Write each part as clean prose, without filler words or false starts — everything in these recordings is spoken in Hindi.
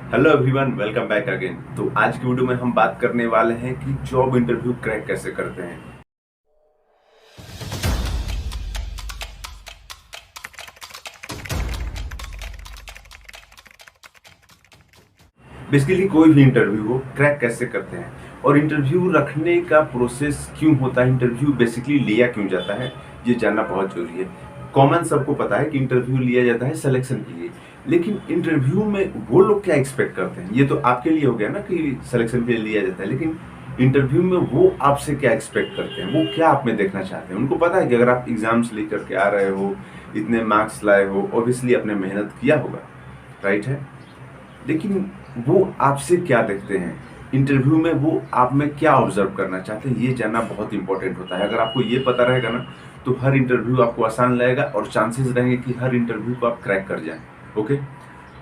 Hello everyone, welcome back again. तो आज की वीडियो में हम बात करने वाले हैं कि जॉब इंटरव्यू क्रैक कैसे करते हैं। बेसिकली कोई भी इंटरव्यू हो, क्रैक कैसे करते हैं और इंटरव्यू रखने का प्रोसेस क्यों होता है, इंटरव्यू बेसिकली लिया क्यों जाता है, ये जानना बहुत जरूरी है। कॉमन सबको पता है कि इंटरव्यू लिया जाता है सिलेक्शन के लिए, लेकिन इंटरव्यू में वो लोग क्या एक्सपेक्ट करते हैं, ये तो आपके लिए हो गया ना कि सिलेक्शन के लिए लिया जाता है, लेकिन इंटरव्यू में वो आपसे क्या एक्सपेक्ट करते हैं, वो क्या आप में देखना चाहते हैं। उनको पता है कि अगर आप एग्जाम्स लेकर के आ रहे हो, इतने मार्क्स लाए हो, ऑब्वियसली आपने मेहनत किया होगा, राइट है। लेकिन वो आपसे क्या देखते हैं, इंटरव्यू में वो आप में क्या ऑब्जर्व करना चाहते हैं, ये जानना बहुत इंपॉर्टेंट होता है। अगर आपको ये पता रहेगा ना, तो हर इंटरव्यू आपको आसान लगेगा और चांसेस रहेंगे कि हर इंटरव्यू को आप क्रैक कर जाएं। ओके,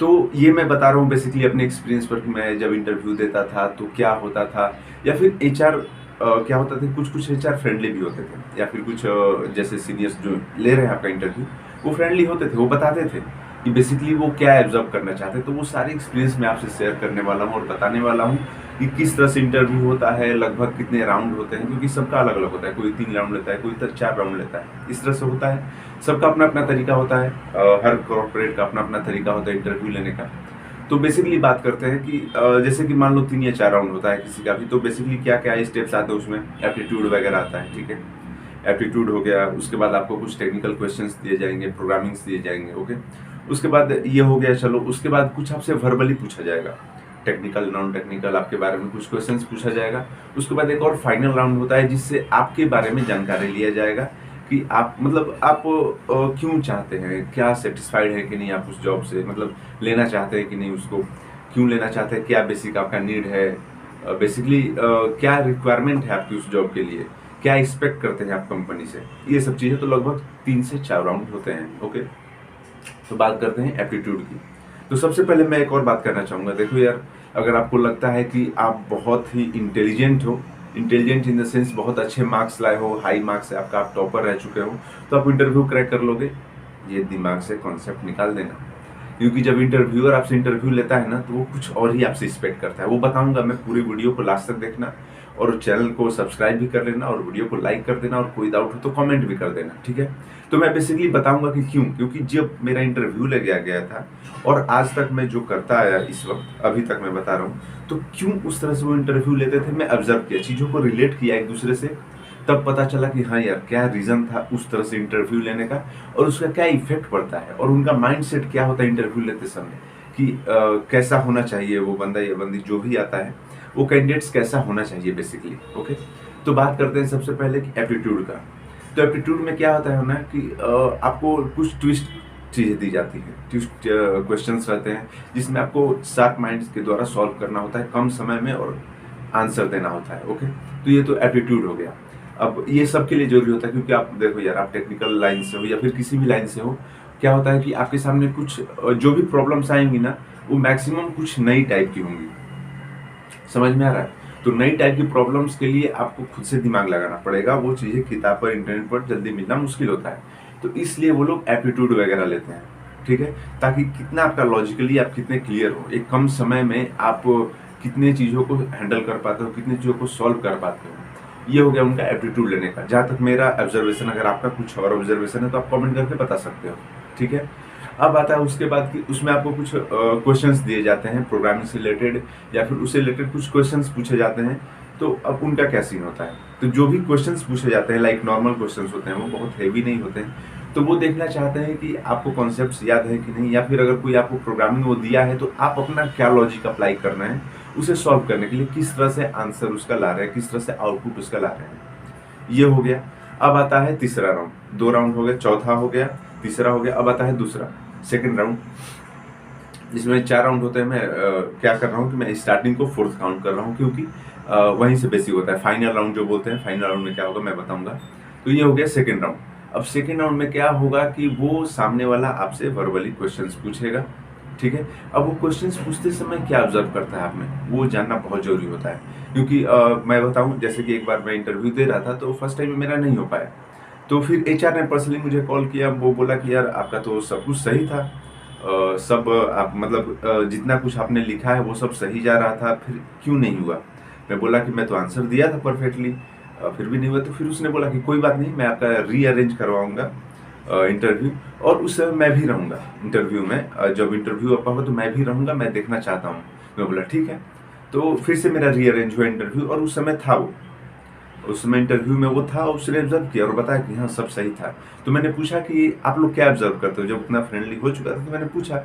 तो ये मैं बता रहा हूँ बेसिकली अपने एक्सपीरियंस पर कि मैं जब इंटरव्यू देता था तो क्या होता था, या फिर एचआर क्या होता था, कुछ कुछ एचआर फ्रेंडली भी होते थे, या फिर कुछ जैसे सीनियर्स जो ले रहे हैं आपका इंटरव्यू, वो फ्रेंडली होते थे, वो बताते थे कि बेसिकली वो क्या ऑब्जर्व करना चाहते हैं। तो वो सारे एक्सपीरियंस मैं आपसे शेयर करने वाला हूँ और बताने वाला हूँ कि किस तरह से इंटरव्यू होता है, लगभग कितने राउंड होते हैं, क्योंकि सबका अलग अलग होता है। कोई 3 राउंड लेता है, कोई 4 राउंड लेता है, इस तरह से होता है। सबका अपना अपना तरीका होता है, हर कॉर्पोरेट का अपना अपना तरीका होता है इंटरव्यू लेने का। तो बेसिकली बात करते हैं कि जैसे कि मान लो 3 या 4 राउंड होता है किसी का भी, तो बेसिकली क्या क्या स्टेप्स आते हैं उसमें, एप्टीट्यूड वगैरह आता है, ठीक है। एप्टीट्यूड हो गया, उसके बाद आपको कुछ टेक्निकल क्वेश्चंस दिए जाएंगे, प्रोग्रामिंग्स दिए जाएंगे, ओके। उसके बाद ये हो गया, चलो उसके बाद कुछ आपसे वर्बली पूछा जाएगा, टेक्निकल नॉन टेक्निकल आपके बारे में कुछ क्वेश्चंस पूछा जाएगा। उसके बाद एक और फाइनल राउंड होता है जिससे आपके बारे में जानकारी लिया जाएगा कि आप मतलब आप क्यों चाहते हैं, क्या सेटिस्फाइड है कि नहीं आप उस जॉब से, मतलब लेना चाहते हैं कि नहीं उसको, क्यों लेना चाहते हैं, क्या बेसिक आपका नीड है, बेसिकली क्या रिक्वायरमेंट है आपकी उस जॉब के लिए, क्या एक्सपेक्ट करते हैं आप कंपनी से, ये सब चीज़ें। तो लगभग 3 से 4 राउंड होते हैं, ओके। तो बात करते हैं एप्टीट्यूड की। तो सबसे पहले मैं एक और बात करना चाहूँगा, देखो यार, अगर आपको लगता है कि आप बहुत ही इंटेलिजेंट हो, इंटेलिजेंट इन द सेंस बहुत अच्छे मार्क्स लाए हो, हाई मार्क्स है आपका, आप टॉपर रह चुके हो, तो आप इंटरव्यू क्रैक कर लोगे, ये दिमाग से कॉन्सेप्ट निकाल देना। क्योंकि जब इंटरव्यूअर आपसे इंटरव्यू लेता है ना, तो वो कुछ और ही आपसे एक्सपेक्ट करता है। वो बताऊंगा मैं, पूरी वीडियो को लास्ट तक देखना और चैनल को सब्सक्राइब भी कर लेना और वीडियो को लाइक कर देना, और कोई डाउट हो तो कमेंट भी कर देना, ठीक है। तो मैं बेसिकली बताऊंगा कि क्यों, क्योंकि जब मेरा इंटरव्यू ले गया था और आज तक मैं जो करता आया, इस वक्त अभी तक मैं बता रहा हूँ, तो क्यों उस तरह से वो इंटरव्यू लेते थे, मैं ऑब्जर्व किया, चीज़ों को रिलेट किया एक दूसरे से, तब पता चला कि हाँ यार, क्या रीज़न था उस तरह से इंटरव्यू लेने का और उसका क्या इफेक्ट पड़ता है, और उनका माइंडसेट क्या होता है इंटरव्यू लेते समय, कि कैसा होना चाहिए वो बंदा या बंदी जो भी आता है, वो कैंडिडेट्स कैसा होना चाहिए बेसिकली, ओके। तो बात करते हैं सबसे पहले कि एप्टीट्यूड का। तो एप्टीट्यूड में क्या होता है ना कि आपको कुछ ट्विस्ट चीज़ें दी जाती है, ट्विस्ट क्वेश्चंस रहते हैं जिसमें आपको शार्प माइंड्स के द्वारा सॉल्व करना होता है कम समय में और आंसर देना होता है, ओके। तो ये तो एप्टीट्यूड हो गया। अब ये सब के लिए जरूरी होता है, क्योंकि आप देखो यार, आप टेक्निकल लाइन से हो या फिर किसी भी लाइन से हो, क्या होता है कि आपके सामने कुछ जो भी प्रॉब्लम्स आएंगी ना, वो मैक्सिमम कुछ नई टाइप की होंगी, समझ में आ रहा है। तो नई टाइप की प्रॉब्लम्स के लिए आपको खुद से दिमाग लगाना पड़ेगा, वो चीज़ें किताब पर इंटरनेट पर जल्दी मिलना मुश्किल होता है। तो इसलिए वो लोग एप्टीट्यूड वगैरह लेते हैं, ठीक है, ताकि कितना आपका लॉजिकली आप कितने क्लियर हो, एक कम समय में आप कितने चीज़ों को हैंडल कर पाते हो, कितनी चीज़ों को सॉल्व कर पाते हो। ये हो गया उनका एप्टीट्यूड लेने का, जहाँ तक मेरा ऑब्जर्वेशन। अगर आपका कुछ और ऑब्जर्वेशन है तो आप कमेंट करके बता सकते हो, ठीक है। अब आता है उसके बाद कि उसमें आपको कुछ क्वेश्चंस दिए जाते हैं प्रोग्रामिंग से रिलेटेड, या फिर उससे रिलेटेड कुछ क्वेश्चंस पूछे जाते हैं। तो अब उनका क्या सीन होता है, तो जो भी क्वेश्चंस पूछे जाते हैं, लाइक नॉर्मल क्वेश्चंस होते हैं, वो बहुत हैवी नहीं होते हैं, तो वो देखना चाहते हैं कि आपको कॉन्सेप्ट्स याद है कि नहीं, या फिर अगर कोई आपको प्रोग्रामिंग वो दिया है तो आप अपना क्या लॉजिक अप्लाई करना है उसे सॉल्व करने के लिए, किस तरह से आंसर उसका ला रहे हैं, किस तरह से आउटपुट उसका ला रहे हैं। ये हो गया। अब आता है तीसरा राउंड, 2 राउंड हो गया, चौथा हो गया, तीसरा हो गया। अब आता है दूसरा, सेकंड राउंड, जिसमें 4 राउंड होते हैं। मैं क्या कर रहा हूँ कि मैं स्टार्टिंग को 4th काउंट कर रहा हूँ, क्योंकि वहीं से बेसिक होता है। फाइनल राउंड जो बोलते हैं, फाइनल राउंड में क्या होगा मैं बताऊंगा। तो ये हो गया सेकंड राउंड। अब सेकंड राउंड में क्या होगा कि वो सामने वाला आपसे वर्बली क्वेश्चंस पूछेगा, ठीक है। अब वो क्वेश्चंस पूछते समय क्या ऑब्जर्व करता है आप में, वो जानना बहुत जरूरी होता है। क्योंकि मैं बताऊं, जैसे कि एक बार मैं इंटरव्यू दे रहा था, तो फर्स्ट टाइम में मेरा नहीं हो पाया, तो फिर एचआर ने पर्सनली मुझे कॉल किया, वो बोला कि यार आपका तो सब कुछ सही था, सब आप मतलब जितना कुछ आपने लिखा है वो सब सही जा रहा था, फिर क्यों नहीं हुआ? मैं बोला कि मैं तो आंसर दिया था परफेक्टली, फिर भी नहीं हुआ। तो फिर उसने बोला कि कोई बात नहीं, मैं आपका रीअरेंज करवाऊँगा इंटरव्यू, और उस समय मैं भी रहूँगा इंटरव्यू में। जब इंटरव्यू आपका हो तो मैं भी रहूँगा, मैं देखना चाहता हूँ। मैं बोला ठीक है। तो फिर से मेरा रीअरेंज हुआ इंटरव्यू, और उस समय था वो। उस समय इंटरव्यू में वो था, उसने ऑब्जर्व किया और बताया कि हाँ सब सही था। तो मैंने पूछा कि आप लोग क्या ऑब्जर्व करते हो? जब उतना फ्रेंडली हो चुका था तो मैंने पूछा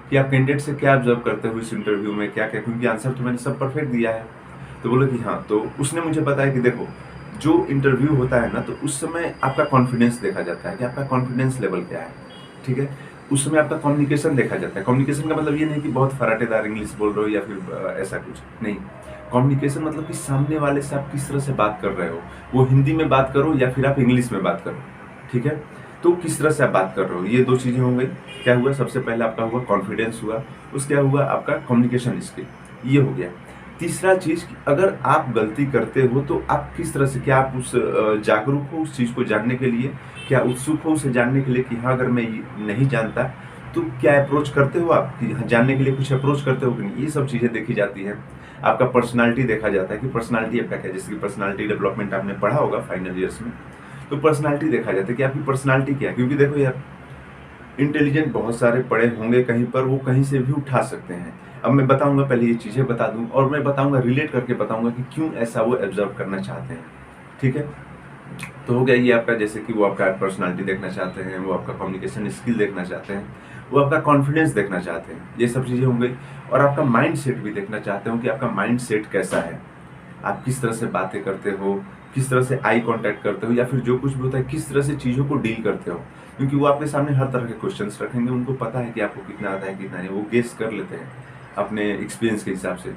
कि आप कैंडिडेट से क्या ऑब्जर्व करते हो इस इंटरव्यू में, क्या क्या, क्योंकि आंसर तो मैंने सब परफेक्ट दिया है। तो बोले कि हाँ। तो उसने मुझे बताया कि देखो, जो इंटरव्यू होता है ना, तो उस समय आपका कॉन्फिडेंस देखा जाता है कि आपका कॉन्फिडेंस लेवल क्या है, ठीक है। उस समय आपका कम्युनिकेशन देखा जाता है। कम्युनिकेशन का मतलब ये नहीं कि बहुत फराटेदार इंग्लिश बोल रहे हो या फिर ऐसा कुछ नहीं। कम्युनिकेशन मतलब कि सामने वाले से आप किस तरह से बात कर रहे हो, वो हिंदी में बात करो या फिर आप इंग्लिश में बात करो, ठीक है। तो किस तरह से आप बात कर रहे हो, ये दो चीजें हो गई। क्या हुआ? सबसे पहले आपका हुआ कॉन्फिडेंस हुआ, उसके क्या हुआ? आपका कम्युनिकेशन स्किल, ये हो गया। तीसरा चीज, अगर आप गलती करते हो तो आप किस तरह से, क्या आप उस जागरूक हो उस चीज को जानने के लिए, क्या उत्सुक हो उसे जानने के लिए कि हाँ अगर मैं ये नहीं जानता तो क्या अप्रोच करते हो आप, कि हाँ, जानने के लिए कुछ अप्रोच करते हो कि नहीं, ये सब चीजें देखी जाती हैं। आपका पर्सनालिटी देखा जाता है कि पर्सनालिटी आपका क्या है, जैसे कि पर्सनालिटी डेवलपमेंट आपने पढ़ा होगा फाइनल ईयर्स में। तो पर्सनालिटी देखा जाता है कि आपकी पर्सनालिटी क्या है, क्योंकि देखो यार, इंटेलिजेंट बहुत सारे पड़े होंगे कहीं पर, वो कहीं से भी उठा सकते हैं। अब मैं बताऊंगा, पहले ये चीजें बता दूं और मैं बताऊंगा, रिलेट करके बताऊंगा कि क्यों ऐसा वो ऑब्जर्व करना चाहते हैं, ठीक है। तो हो गया ये आपका, जैसे कि वो आपका पर्सनालिटी देखना चाहते हैं, वो आपका कम्युनिकेशन स्किल देखना चाहते हैं, वो आपका कॉन्फिडेंस देखना चाहते हैं, ये सब चीजें होंगी। और आपका माइंड सेट भी देखना चाहते हो कि आपका माइंड सेट कैसा है, आप किस तरह से बातें करते हो, किस तरह से आई कांटेक्ट करते हो, या फिर जो कुछ भी होता है किस तरह से चीज़ों को डील करते हो। क्योंकि वो आपके सामने हर तरह के क्वेश्चंस रखेंगे, उनको पता है कि आपको कितना आता है कितना नहीं, वो गेस कर लेते हैं अपने एक्सपीरियंस के हिसाब से।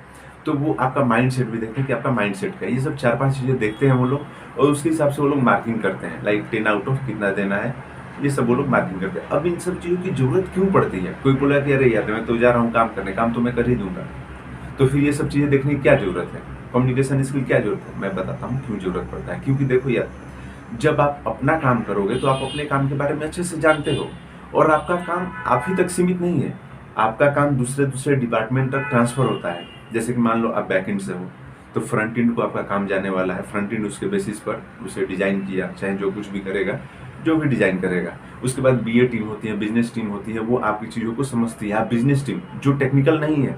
तो वो आपका माइंड सेट भी देखते हैं कि आपका माइंड सेट क्या है, ये सब 4-5 चीज़ें देखते हैं वो लोग, और उसके हिसाब से वो लोग मार्किंग करते हैं, लाइक 10 आउट ऑफ कितना देना है, ये सब वो लोग मार्किंग करते हैं। अब इन सब चीज़ों की जरूरत क्यों पड़ती है? कोई बोला कि अरे यार मैं तो जा रहा हूँ काम करने, काम तो मैं कर ही दूंगा, तो फिर ये सब चीज़ें देखने की क्या जरूरत है? कम्युनिकेशन स्किल क्या जरूरत है? मैं बताता हूँ क्यों जरूरत पड़ता है। क्योंकि देखो यार, जब आप अपना काम करोगे तो आप अपने काम के बारे में अच्छे से जानते हो, और आपका काम आप ही तक सीमित नहीं है, आपका काम दूसरे दूसरे डिपार्टमेंट तक ट्रांसफर होता है। जैसे कि मान लो आप बैक एंड से हो, तो फ्रंट एंड को आपका काम जाने वाला है, फ्रंट एंड उसके बेसिस पर उसे डिजाइन किया, चाहे जो कुछ भी करेगा, जो भी डिजाइन करेगा। उसके बाद बीए टीम होती है, बिजनेस टीम होती है, वो आपकी चीज़ों को समझती है। आप बिजनेस टीम जो टेक्निकल नहीं है,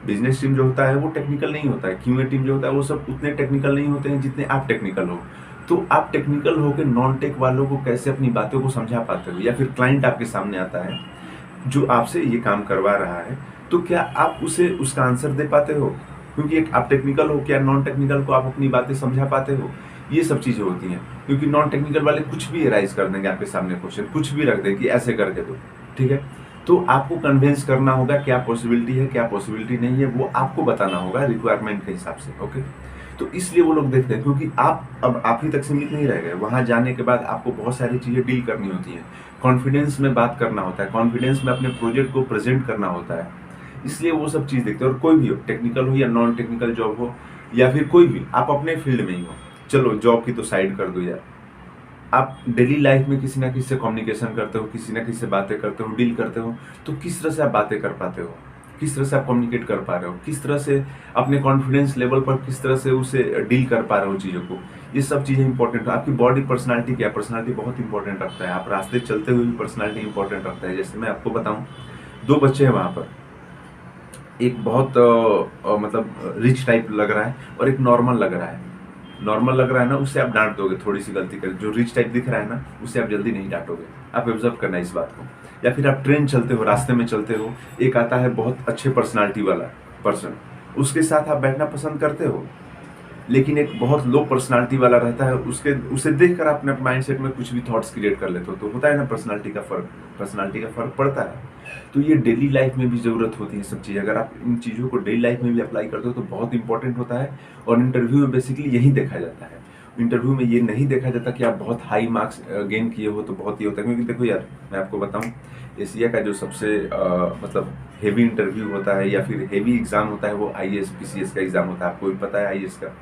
बिजनेस टीम जो होता है वो टेक्निकल नहीं होता है, क्यूए टीम जो होता है वो सब उतने टेक्निकल नहीं होते हैं जितने आप टेक्निकल हो। तो आप टेक्निकल होकर नॉन टेक वालों को कैसे अपनी बातों को समझा पाते हो, या फिर क्लाइंट आपके सामने आता है जो आपसे ये काम करवा रहा है, तो क्या आप उसे उसका आंसर दे पाते हो? क्योंकि एक आप टेक्निकल हो, क्या नॉन टेक्निकल को आप अपनी बातें समझा पाते हो? ये सब चीजें होती हैं। क्योंकि नॉन टेक्निकल वाले कुछ भी राइज कर देंगे आपके सामने क्वेश्चन, कुछ भी रख देंगे कि ऐसे करके दो, ठीक है। तो आपको कन्विंस करना होगा क्या पॉसिबिलिटी है, क्या पॉसिबिलिटी नहीं है, वो आपको बताना होगा रिक्वायरमेंट के हिसाब से, ओके। तो इसलिए वो लोग देखते हैं, क्योंकि आप अब आप ही तक सीमित नहीं रह गए, वहां जाने के बाद आपको बहुत सारी चीजें डील करनी होती हैं, कॉन्फिडेंस में बात करना होता है, कॉन्फिडेंस में अपने प्रोजेक्ट को प्रेजेंट करना होता है। इसलिए वो सब चीज देखते हैं। और कोई भी हो, टेक्निकल हो या नॉन टेक्निकल जॉब हो, या फिर कोई भी, आप अपने फील्ड में ही हो, चलो जॉब की तो साइड कर दो यार, आप डेली लाइफ में किसी ना किसी से कम्युनिकेशन करते हो, किसी ना किसी से बातें करते हो, डील करते हो, तो किस तरह से आप बातें कर पाते हो, किस तरह से आप कम्युनिकेट कर पा रहे हो, किस तरह से अपने कॉन्फिडेंस लेवल पर किस तरह से उसे डील कर पा रहे हो चीज़ों को, ये सब चीज़ें इंपॉर्टेंट है। आपकी बॉडी पर्सनालिटी क्या है, पर्सनालिटी बहुत इंपॉर्टेंट रखता है। आप रास्ते चलते हुए भी पर्सनालिटी इंपॉर्टेंट रखता है। जैसे मैं आपको बताऊँ, 2 बच्चे हैं वहाँ पर, एक बहुत मतलब रिच टाइप लग रहा है और एक नॉर्मल लग रहा है। नॉर्मल लग रहा है ना, उससे आप डांट दोगे थोड़ी सी गलती कर, जो रिच टाइप दिख रहा है ना उससे आप जल्दी नहीं डांटोगे। आप ऑब्जर्व करना इस बात को। या फिर आप ट्रेन चलते हो, रास्ते में चलते हो, एक आता है बहुत अच्छे पर्सनालिटी वाला पर्सन, उसके साथ आप बैठना पसंद करते हो। लेकिन एक बहुत लो पर्सनालिटी वाला रहता है, उसके उसे देखकर आप अपने माइंडसेट में कुछ भी थॉट्स क्रिएट कर लेते हो। तो होता है ना, पर्सनालिटी का फर्क पड़ता है। तो ये डेली लाइफ में भी जरूरत होती है सब चीज़। अगर आप इन चीज़ों को डेली लाइफ में भी अप्लाई करते हो तो बहुत इंपॉर्टेंट होता है। और इंटरव्यू में बेसिकली यही देखा जाता है। इंटरव्यू में ये नहीं देखा जाता कि आप बहुत हाई मार्क्स गेन किए हो तो बहुत ही होता है। क्योंकि देखो यार, मैं आपको बताऊं, एशिया का जो सबसे मतलब हेवी इंटरव्यू होता है या फिर हेवी एग्जाम होता है, वो आईएएस पीसीएस का एग्जाम होता है। आपको भी पता है आईएएस का,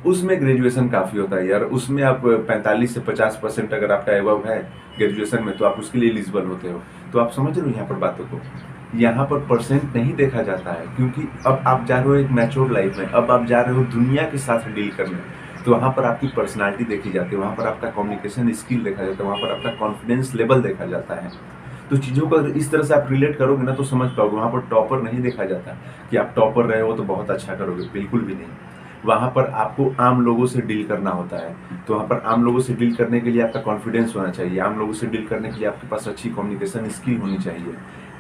उसमें ग्रेजुएशन काफ़ी होता है यार। उसमें आप 45 से 50% अगर आपका एबव है ग्रेजुएशन में, तो आप उसके लिए एलिजिबल होते हो। तो आप समझ रहे हो यहाँ पर बातों को। यहाँ पर परसेंट नहीं देखा जाता है, क्योंकि अब आप जा रहे हो एक मैच्योर लाइफ में, अब आप जा रहे हो दुनिया के साथ डील करने, तो वहाँ पर आपकी पर्सनालिटी देखी जाती है, वहाँ पर आपका कम्युनिकेशन स्किल देखा जाता है, वहाँ पर आपका कॉन्फिडेंस लेवल देखा जाता है। तो चीज़ों को अगर इस तरह से आप रिलेट करोगे ना तो समझ पाओगे। वहाँ पर टॉपर नहीं देखा जाता कि आप टॉपर रहे हो तो बहुत अच्छा करोगे, बिल्कुल भी नहीं। वहाँ पर आपको आम लोगों से डील करना होता है, तो वहाँ पर आम लोगों से डील करने के लिए आपका कॉन्फिडेंस होना चाहिए, आम लोगों से डील करने के लिए आपके पास अच्छी कम्युनिकेशन स्किल होनी चाहिए,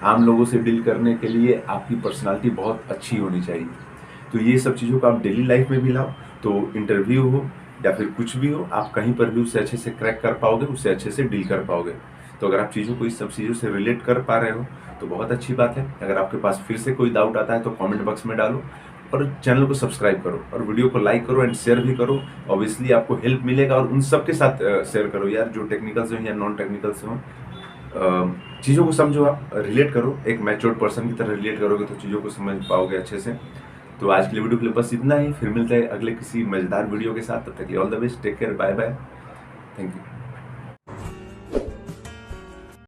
आम लोगों से डील करने के लिए आपकी पर्सनालिटी बहुत अच्छी होनी चाहिए। तो ये सब चीज़ों को आप डेली लाइफ में भी लाओ, तो इंटरव्यू हो या फिर कुछ भी हो, आप कहीं पर भी उसे अच्छे से क्रैक कर पाओगे, उसे अच्छे से डील कर पाओगे। तो अगर आप चीज़ों को इस सब चीज़ों से रिलेट कर पा रहे हो तो बहुत अच्छी बात है। अगर आपके पास फिर से कोई डाउट आता है तो कमेंट बॉक्स में डालो, और चैनल को सब्सक्राइब करो, और वीडियो को लाइक करो एंड शेयर भी करो। ऑब्वियसली आपको हेल्प मिलेगा, और उन सब के साथ शेयर करो यार, जो टेक्निकल से हो या नॉन टेक्निकल से हो। चीज़ों को समझो, आप रिलेट करो, एक मैच्योर्ड पर्सन की तरह रिलेट करोगे तो चीज़ों को समझ पाओगे अच्छे से। तो आज के लिए वीडियो के लिए बस इतना ही, फिर मिलते हैं अगले किसी मजेदार वीडियो के साथ। तब तक के लिए all the best, take care, bye bye, thank you.